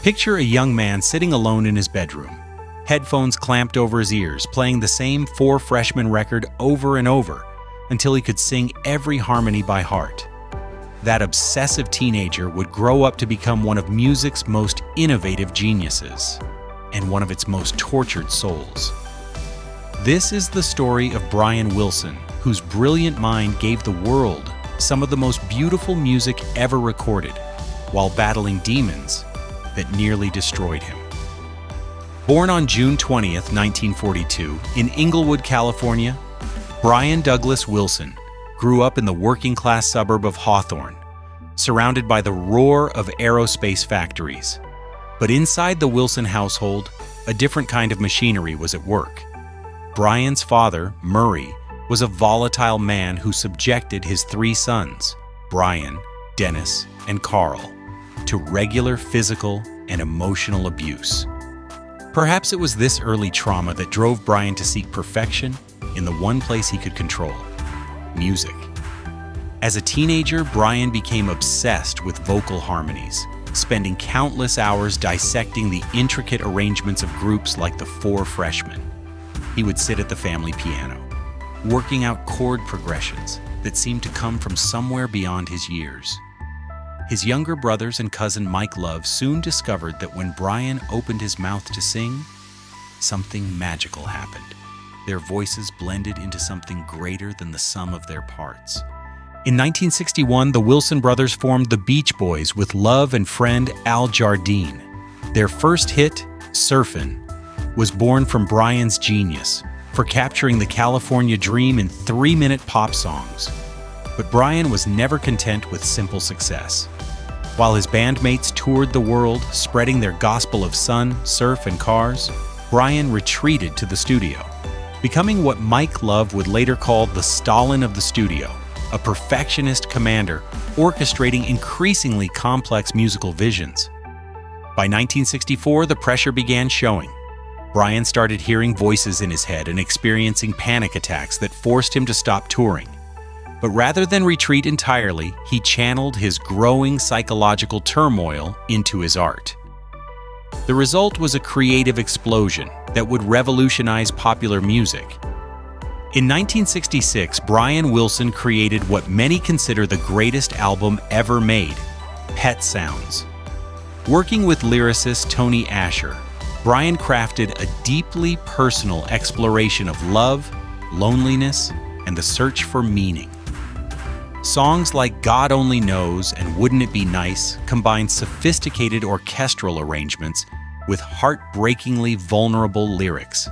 Picture a young man sitting alone in his bedroom, headphones clamped over his ears, playing the same Four Freshmen record over and over until he could sing every harmony by heart. That obsessive teenager would grow up to become one of music's most innovative geniuses and one of its most tortured souls. This is the story of Brian Wilson, whose brilliant mind gave the world some of the most beautiful music ever recorded, while battling demons that nearly destroyed him. Born on June 20th, 1942, in Inglewood, California, Brian Douglas Wilson grew up in the working-class suburb of Hawthorne, surrounded by the roar of aerospace factories. But inside the Wilson household, a different kind of machinery was at work. Brian's father, Murray, was a volatile man who subjected his three sons, Brian, Dennis, and Carl, to regular physical and emotional abuse. Perhaps it was this early trauma that drove Brian to seek perfection in the one place he could control: music. As a teenager, Brian became obsessed with vocal harmonies, spending countless hours dissecting the intricate arrangements of groups like the Four Freshmen. He would sit at the family piano, working out chord progressions that seemed to come from somewhere beyond his years. His younger brothers and cousin Mike Love soon discovered that when Brian opened his mouth to sing, something magical happened. Their voices blended into something greater than the sum of their parts. In 1961, the Wilson brothers formed the Beach Boys with Love and friend Al Jardine. Their first hit, Surfin', was born from Brian's genius for capturing the California dream in 3-minute pop songs. But Brian was never content with simple success. While his bandmates toured the world, spreading their gospel of sun, surf, and cars, Brian retreated to the studio, becoming what Mike Love would later call the Stalin of the studio, a perfectionist commander orchestrating increasingly complex musical visions. By 1964, the pressure began showing. Brian started hearing voices in his head and experiencing panic attacks that forced him to stop touring. But rather than retreat entirely, he channeled his growing psychological turmoil into his art. The result was a creative explosion that would revolutionize popular music. In 1966, Brian Wilson created what many consider the greatest album ever made, Pet Sounds. Working with lyricist Tony Asher, Brian crafted a deeply personal exploration of love, loneliness, and the search for meaning. Songs like God Only Knows and Wouldn't It Be Nice combine sophisticated orchestral arrangements with heartbreakingly vulnerable lyrics.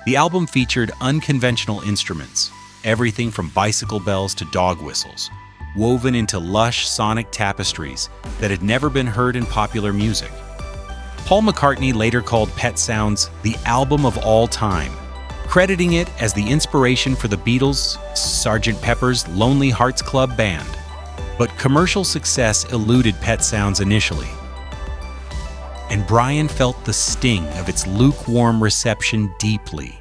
The album featured unconventional instruments, everything from bicycle bells to dog whistles, woven into lush sonic tapestries that had never been heard in popular music. Paul McCartney later called Pet Sounds the album of all time, crediting it as the inspiration for the Beatles' Sgt. Pepper's Lonely Hearts Club Band. But commercial success eluded Pet Sounds initially, and Brian felt the sting of its lukewarm reception deeply.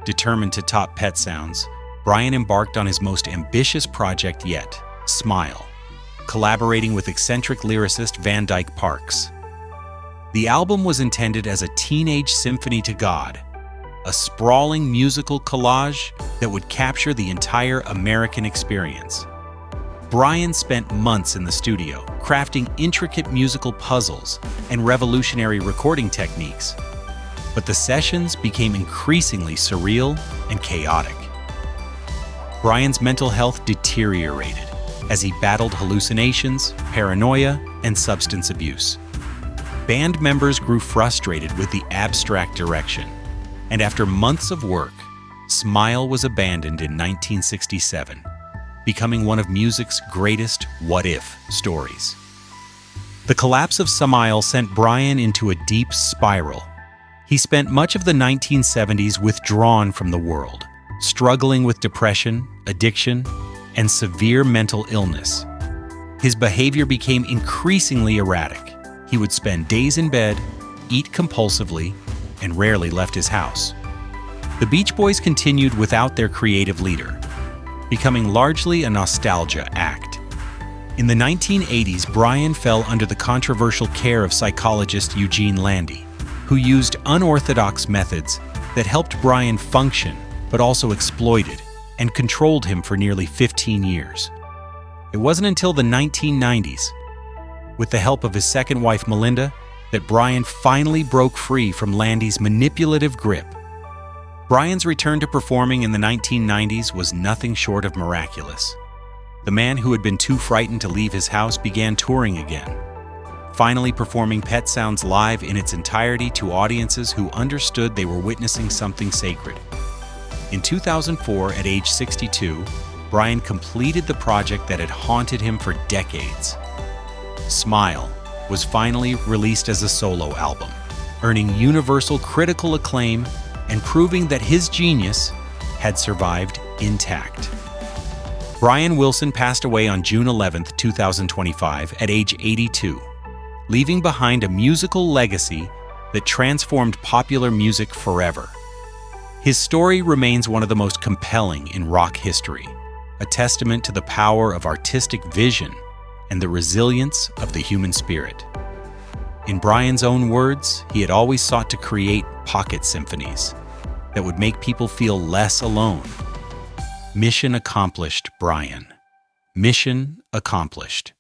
Determined to top Pet Sounds, Brian embarked on his most ambitious project yet, Smile, collaborating with eccentric lyricist Van Dyke Parks. The album was intended as a teenage symphony to God, a sprawling musical collage that would capture the entire American experience. Brian spent months in the studio, crafting intricate musical puzzles and revolutionary recording techniques. But the sessions became increasingly surreal and chaotic. Brian's mental health deteriorated as he battled hallucinations, paranoia, and substance abuse. Band members grew frustrated with the abstract direction, and after months of work, Smile was abandoned in 1967, becoming one of music's greatest what-if stories. The collapse of Smile sent Brian into a deep spiral. He spent much of the 1970s withdrawn from the world, struggling with depression, addiction, and severe mental illness. His behavior became increasingly erratic. He would spend days in bed, eat compulsively, and rarely left his house. The Beach Boys continued without their creative leader, becoming largely a nostalgia act. In the 1980s, Brian fell under the controversial care of psychologist Eugene Landy, who used unorthodox methods that helped Brian function but also exploited and controlled him for nearly 15 years. It wasn't until the 1990s, with the help of his second wife Melinda, that Brian finally broke free from Landy's manipulative grip. Brian's return to performing in the 1990s was nothing short of miraculous. The man who had been too frightened to leave his house began touring again, finally performing Pet Sounds live in its entirety to audiences who understood they were witnessing something sacred. In 2004, at age 62, Brian completed the project that had haunted him for decades. Smile was finally released as a solo album, earning universal critical acclaim and proving that his genius had survived intact. Brian Wilson passed away on June 11, 2025, at age 82, leaving behind a musical legacy that transformed popular music forever. His story remains one of the most compelling in rock history, a testament to the power of artistic vision and the resilience of the human spirit. In Brian's own words, he had always sought to create pocket symphonies that would make people feel less alone. Mission accomplished, Brian. Mission accomplished.